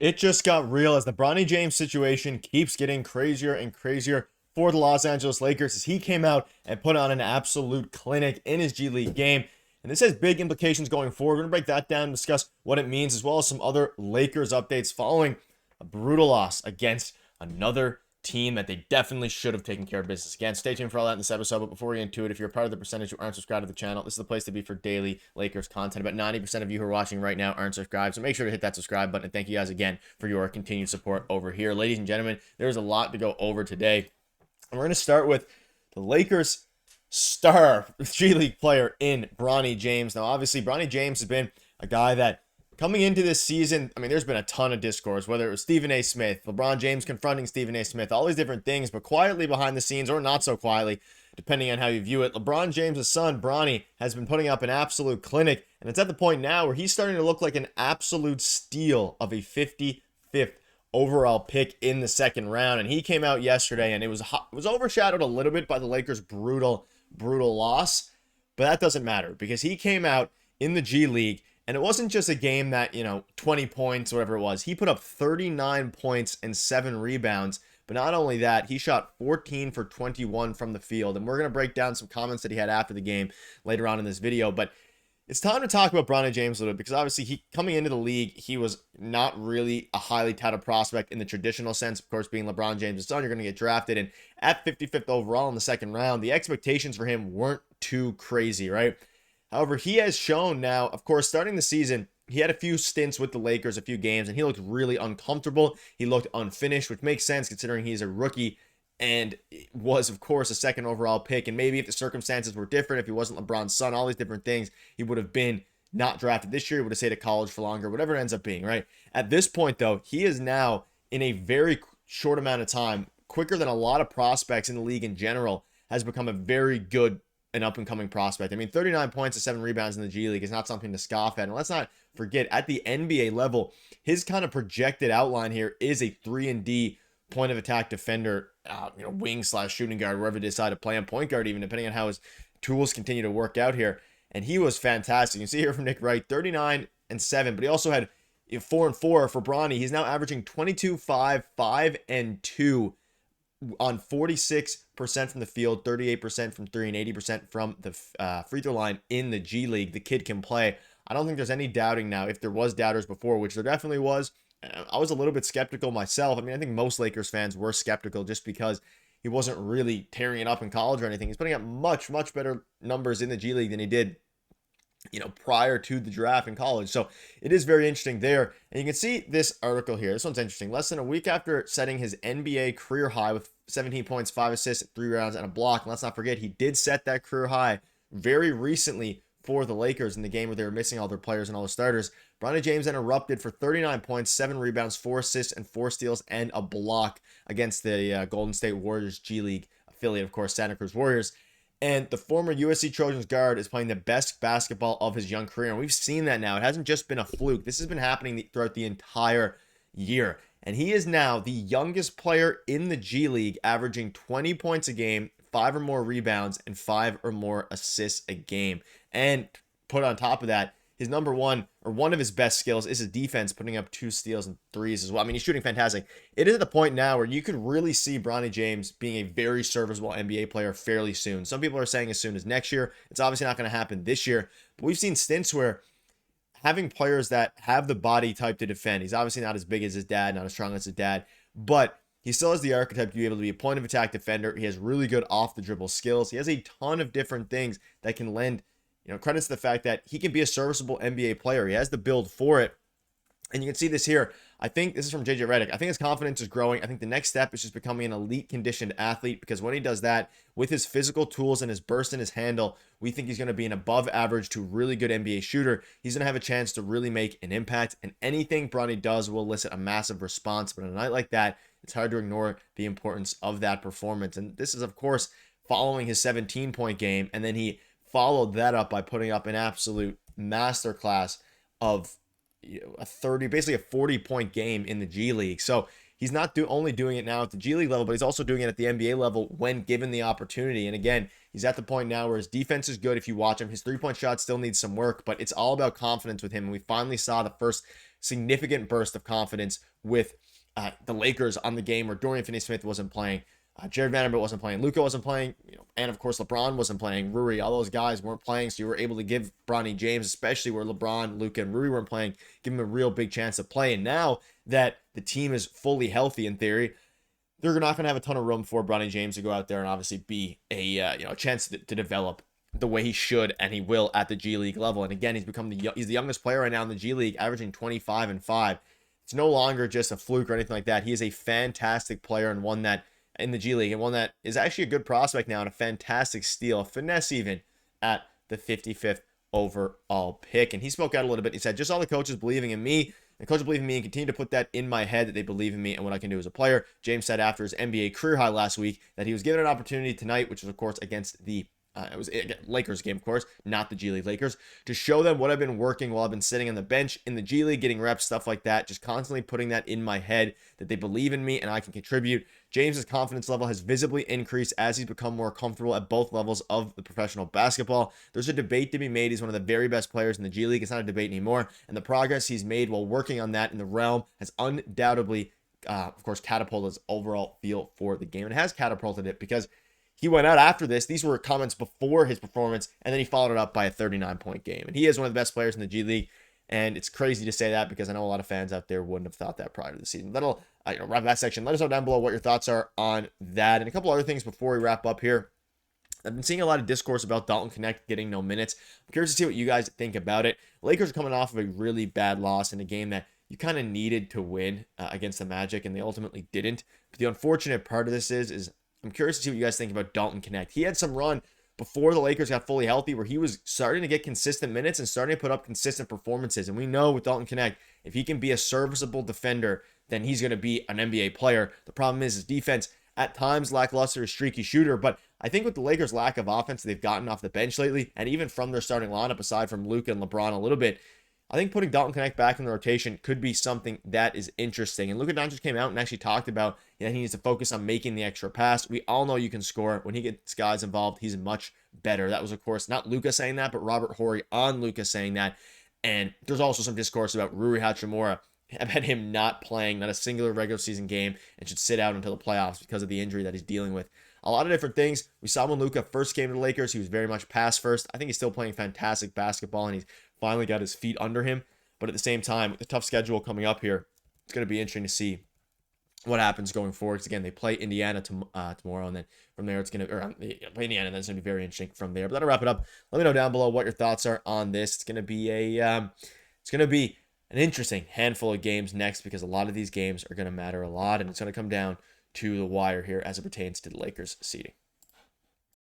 It just got real as the Bronny James situation keeps getting crazier and crazier for the Los Angeles Lakers as he came out and put on an absolute clinic in his G League game. And this has big implications going forward. We're going to break that down and discuss what it means, as well as some other Lakers updates following a brutal loss against another team that they definitely should have taken care of business against. Stay tuned for all that in this episode. But before we get into it, if you're a part of the percentage who aren't subscribed to the channel, this is the place to be for daily Lakers content. About 90% of you who are watching right now aren't subscribed, so make sure to hit that subscribe button. And thank you guys again for your continued support over here. Ladies and gentlemen, there's a lot to go over today. And we're going to start with the Lakers star G League player in Bronny James. Now, obviously, Bronny James has been a guy that coming into this season, I mean, there's been a ton of discourse, whether it was Stephen A. Smith, LeBron James confronting Stephen A. Smith, all these different things, but quietly behind the scenes, or not so quietly, depending on how you view it, LeBron James' son, Bronny, has been putting up an absolute clinic, and it's at the point now where he's starting to look like an absolute steal of a 55th overall pick in the second round, and he came out yesterday, and it was overshadowed a little bit by the Lakers' brutal loss, but that doesn't matter, because he came out in the G League. And it wasn't just a game that, 20 points, whatever it was. He put up 39 points and 7 rebounds. But not only that, he shot 14 for 21 from the field. And we're going to break down some comments that he had after the game later on in this video. But it's time to talk about Bronny James a little bit, because obviously coming into the league, he was not really a highly touted prospect in the traditional sense. Of course, being LeBron James' son, you're going to get drafted. And at 55th overall in the second round, the expectations for him weren't too crazy, right? However, he has shown now, of course, starting the season, he had a few stints with the Lakers, a few games, and he looked really uncomfortable. He looked unfinished, which makes sense considering he's a rookie and was, of course, a second overall pick. And maybe if the circumstances were different, if he wasn't LeBron's son, all these different things, he would have been not drafted this year. He would have stayed at college for longer, whatever it ends up being, right? At this point, though, he is now in a very short amount of time, quicker than a lot of prospects in the league in general, has become a very good an up-and-coming prospect. I mean, 39 points and 7 rebounds in the G League is not something to scoff at. And let's not forget, at the NBA level, his kind of projected outline here is a 3-and-D point of attack defender, wing/shooting guard, wherever they decide to play him, point guard even, depending on how his tools continue to work out here. And he was fantastic. You see here from Nick Wright, 39 and 7, but he also had 4 and 4 for Bronny. He's now averaging 22, 5, 5 and 2 on 46% from the field, 38% from 3, and 80% from the free throw line in the G League. The kid can play. I don't think there's any doubting now. If there was doubters before, which there definitely was, I was a little bit skeptical myself. I mean, I think most Lakers fans were skeptical just because he wasn't really tearing it up in college or anything. He's putting up much better numbers in the G League than he did prior to the draft in college. So it is very interesting there. And you can see this article here. This one's interesting. Less than a week after setting his NBA career high with 17 points, 5 assists, 3 rebounds, and a block. And let's not forget, he did set that career high very recently for the Lakers in the game where they were missing all their players and all the starters. Bronny James then erupted for 39 points, 7 rebounds, 4 assists, and 4 steals, and a block against the Golden State Warriors G League affiliate, of course, Santa Cruz Warriors. And the former USC Trojans guard is playing the best basketball of his young career. And we've seen that now. It hasn't just been a fluke. This has been happening throughout the entire year. And he is now the youngest player in the G League, averaging 20 points a game, 5 or more rebounds, and 5 or more assists a game. And put on top of that, his number one, or one of his best skills, is his defense, putting up 2 steals and 3s as well. I mean, he's shooting fantastic. It is at the point now where you could really see Bronny James being a very serviceable NBA player fairly soon. Some people are saying as soon as next year. It's obviously not going to happen this year. But we've seen stints where having players that have the body type to defend, he's obviously not as big as his dad, not as strong as his dad, but he still has the archetype to be able to be a point of attack defender. He has really good off the dribble skills. He has a ton of different things that can lend credits to the fact that he can be a serviceable NBA player. He has the build for it. And you can see this here. I think this is from JJ Redick. I think his confidence is growing. I think the next step is just becoming an elite conditioned athlete, because when he does that with his physical tools and his burst and his handle, we think he's going to be an above average to really good NBA shooter. He's going to have a chance to really make an impact, and anything Bronny does will elicit a massive response. But on a night like that, it's hard to ignore the importance of that performance. And this is, of course, following his 17-point game, and then he followed that up by putting up an absolute masterclass of basically a 40-point game in the G League. So he's not only doing it now at the G League level, but he's also doing it at the NBA level when given the opportunity. And again, he's at the point now where his defense is good. If you watch him, his 3-point shot still needs some work, but it's all about confidence with him. And we finally saw the first significant burst of confidence with the Lakers on the game where Dorian Finney-Smith wasn't playing. Jared Vanderbilt wasn't playing. Luka wasn't playing. And of course, LeBron wasn't playing. Rui, all those guys weren't playing. So you were able to give Bronny James, especially where LeBron, Luka, and Rui weren't playing, give him a real big chance to play. And now that the team is fully healthy in theory, they're not going to have a ton of room for Bronny James to go out there and obviously be a chance to develop the way he should and he will at the G League level. And again, he's the youngest player right now in the G League, averaging 25-5. It's no longer just a fluke or anything like that. He is a fantastic player and one that in the G League and one that is actually a good prospect now and a fantastic steal, a finesse even at the 55th overall pick. And he spoke out a little bit. He said, just all the coaches believing in me. The coaches believe in me and continue to put that in my head that they believe in me and what I can do as a player. James said after his NBA career high last week that he was given an opportunity tonight, which was, of course, against the it was a Lakers game, of course, not the G League Lakers, to show them what I've been working while I've been sitting on the bench in the G League, getting reps, stuff like that, just constantly putting that in my head that they believe in me and I can contribute. James's confidence level has visibly increased as he's become more comfortable at both levels of the professional basketball. There's a debate to be made. He's one of the very best players in the G League. It's not a debate anymore. And the progress he's made while working on that in the realm has undoubtedly, of course, catapulted his overall feel for the game. And it has catapulted it because he went out after this. These were comments before his performance, and then he followed it up by a 39-point game. And he is one of the best players in the G League. And it's crazy to say that because I know a lot of fans out there wouldn't have thought that prior to the season. That'll wrap that section. Let us know down below what your thoughts are on that. And a couple other things before we wrap up here. I've been seeing a lot of discourse about Dalton Knecht getting no minutes. I'm curious to see what you guys think about it. Lakers are coming off of a really bad loss in a game that you kind of needed to win against the Magic, and they ultimately didn't. But the unfortunate part of this is I'm curious to see what you guys think about Dalton Knecht. He had some run before the Lakers got fully healthy where he was starting to get consistent minutes and starting to put up consistent performances. And we know with Dalton Knecht, if he can be a serviceable defender, then he's going to be an NBA player. The problem is his defense, at times lackluster, streaky shooter. But I think with the Lakers' lack of offense they've gotten off the bench lately, and even from their starting lineup, aside from Luka and LeBron a little bit, I think putting Dalton Knecht back in the rotation could be something that is interesting. And Luka Doncic came out and actually talked about he needs to focus on making the extra pass. We all know you can score. When he gets guys involved, he's much better. That was, of course, not Luka saying that, but Robert Horry on Luka saying that. And there's also some discourse about Rui Hachimura. I've had him not playing, not a singular regular season game, and should sit out until the playoffs because of the injury that he's dealing with. A lot of different things. We saw when Luka first came to the Lakers, he was very much pass first. I think he's still playing fantastic basketball, and he's finally got his feet under him. But at the same time, with the tough schedule coming up here, it's going to be interesting to see what happens going forward. Because again, they play Indiana tomorrow, and then from there it's going to play Indiana, and then it's going to be very interesting from there. But that'll wrap it up. Let me know down below what your thoughts are on this. It's going to be an interesting handful of games next because a lot of these games are going to matter a lot, and it's going to come down to the wire here as it pertains to the Lakers seeding.